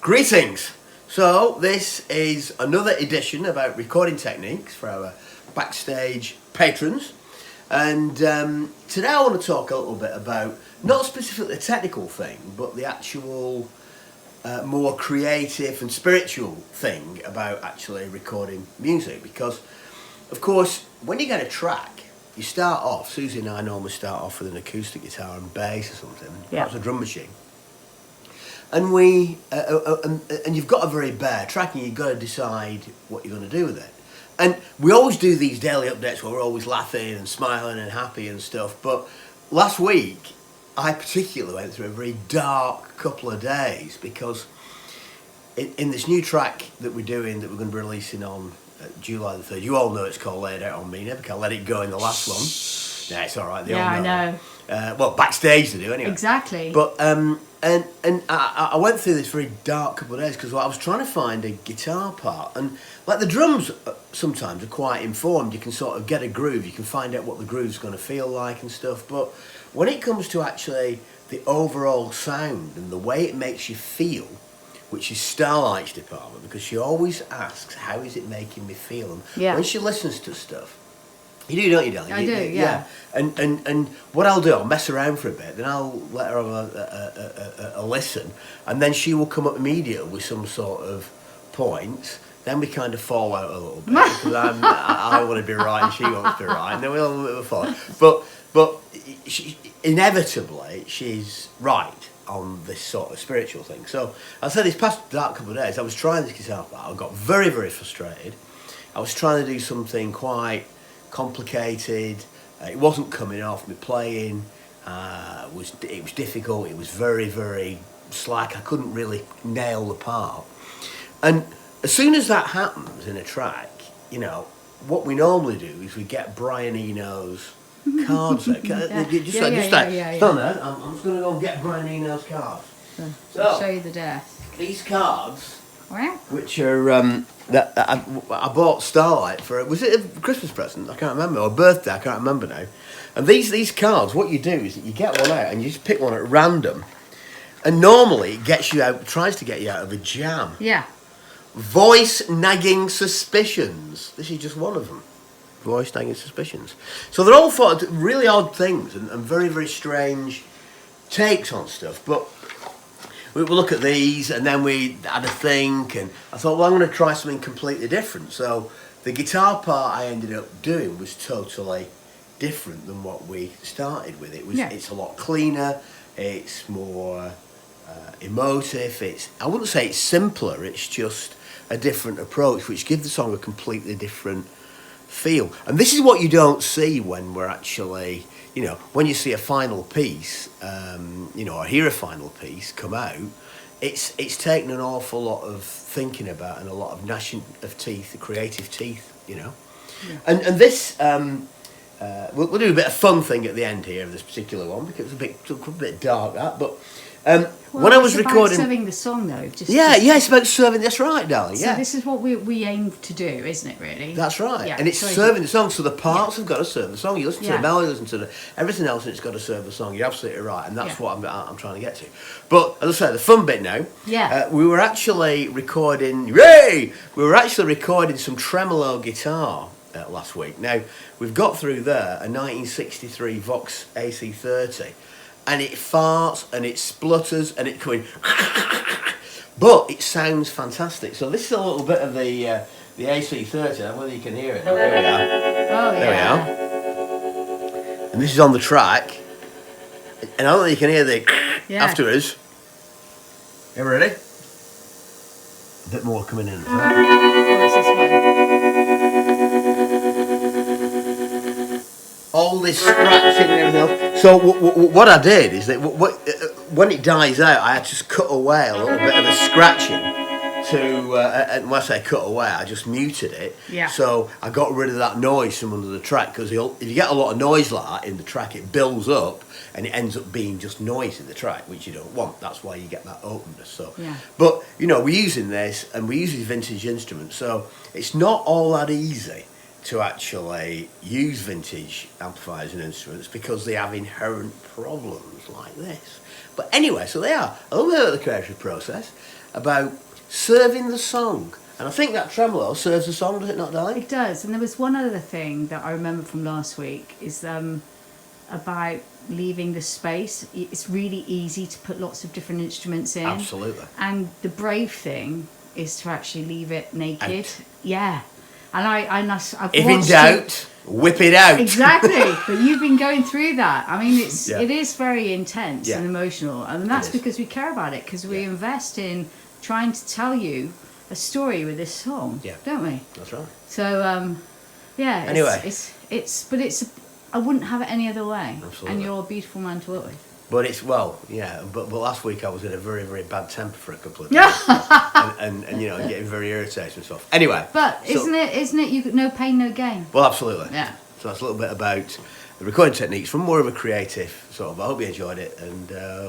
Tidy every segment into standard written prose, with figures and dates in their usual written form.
Greetings! So this is another edition about recording techniques for our backstage patrons, and today I want to talk a little bit about not specifically a technical thing but the actual more creative and spiritual thing about actually recording music, because of course when you get a track you start off, Susie and I normally start off with an acoustic guitar and bass or something, perhaps a drum machine. And and you've got a very bare track, and you've got to decide what you're going to do with it. And we always do these daily updates where we're always laughing and smiling and happy and stuff. But last week, I particularly went through a very dark couple of days, because in this new track that we're doing, that we're going to be releasing on July the 3rd, you all know it's called Laid Out on Me. Never can let it go in the last one. Yeah, it's all right. They all know. I know. Well, backstage they do anyway. Exactly. But And I went through this very dark couple of days because I was trying to find a guitar part, and like the drums sometimes are quite informed. You can sort of get a groove, you can find out what the groove's going to feel like and stuff. But when it comes to actually the overall sound and the way it makes you feel, which is Starlite's department, because she always asks, how is it making me feel? And when she listens to stuff, you do, don't you, darling? I do, yeah. And what I'll do, I'll mess around for a bit, then I'll let her have a listen, and then she will come up immediately with some sort of points. Then we kind of fall out a little bit, because I want to be right and she wants to be right, and then we'll have a bit of a fall. But inevitably, she's right on this sort of spiritual thing. So I said this past dark couple of days, I was trying this guitar part. I got very, very frustrated. I was trying to do something quite complicated. It wasn't coming off. My playing it was difficult. It was very, very slack. I couldn't really nail the part. And as soon as that happens in a track, you know, what we normally do is we get Brian Eno's cards out. Just stand there. I'm just going to go and get Brian Eno's cards. So show you the death. These cards, Wow. which are that I bought Starlight for, was it a Christmas present? I can't remember, or a birthday, I can't remember now. And these cards, what you do is that you get one out and you just pick one at random, and normally it gets you out, tries to get you out of a jam. Yeah. Voice nagging suspicions. This is just one of them. Voice nagging suspicions. So they're all sort of really odd things and very, very strange takes on stuff. But we look at these, and then we had a think, and I thought, well, I'm going to try something completely different. So the guitar part I ended up doing was totally different than what we started with. It's a lot cleaner, it's more emotive, I wouldn't say it's simpler, it's just a different approach, which gives the song a completely different feel. And this is what you don't see when we're actually, you know, when you see a final piece, you know, or hear a final piece come out, it's taken an awful lot of thinking about and a lot of gnashing of teeth, the creative teeth, you know. Yeah. And this, we'll do a bit of fun thing at the end here of this particular one, because it's a bit dark, that, but when I was recording, serving the song though. It's about serving. That's right, darling. So this is what we aim to do, isn't it? Really. That's right. Yeah. And it's serving the song. So the parts have got to serve the song. You listen to the melody, listen to everything else, and it's got to serve the song. You're absolutely right, and that's what I'm trying to get to. But as I say, the fun bit now. Yeah. We were actually recording. We were actually recording some tremolo guitar last week. Now we've got through there a 1963 Vox AC30. And it farts and it splutters and it going, but it sounds fantastic. So this is a little bit of the AC30. I don't know whether you can hear it. There we are. Oh, there we are. And this is on the track. And I don't know if you can hear the afterwards. You ready? A bit more coming in. All this scratching and everything else. So what I did is that when it dies out, I had to cut away a little bit of the scratching to, and when I say cut away, I just muted it. Yeah. So I got rid of that noise from under the track, because if you get a lot of noise like that in the track, it builds up and it ends up being just noise in the track, which you don't want. That's why you get that openness. So, but you know, we're using this, and we use these vintage instruments, so it's not all that easy to actually use vintage amplifiers and instruments, because they have inherent problems like this. But anyway, so they are a little bit about the creative process, about serving the song. And I think that tremolo serves the song, does it not, darling? It does. And there was one other thing that I remember from last week is about leaving the space. It's really easy to put lots of different instruments in. Absolutely. And the brave thing is to actually leave it naked. Out. Yeah. And I've if in watched doubt, whip it out. Exactly. But you've been going through that. I mean, it is very intense Yeah. and emotional. And that's because we care about it, because we invest in trying to tell you a story with this song, don't we? That's right. So, yeah. Anyway. I wouldn't have it any other way. Absolutely. And you're a beautiful man to work with. But it's, but last week I was in a very, very bad temper for a couple of days. and getting very irritated and stuff. Anyway. But isn't it, no pain, no gain? Well, absolutely. Yeah. So that's a little bit about the recording techniques from more of a creative sort of. I hope you enjoyed it, and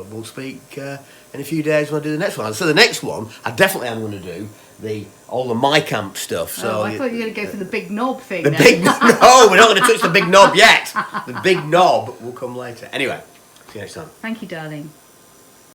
we'll speak in a few days when I do the next one. So the next one, I definitely am going to do all the mic amp stuff. So I thought you were going to go for the big knob thing. No, we're not going to touch the big knob yet. The big knob will come later. Anyway, see you next time. Thank you, darling.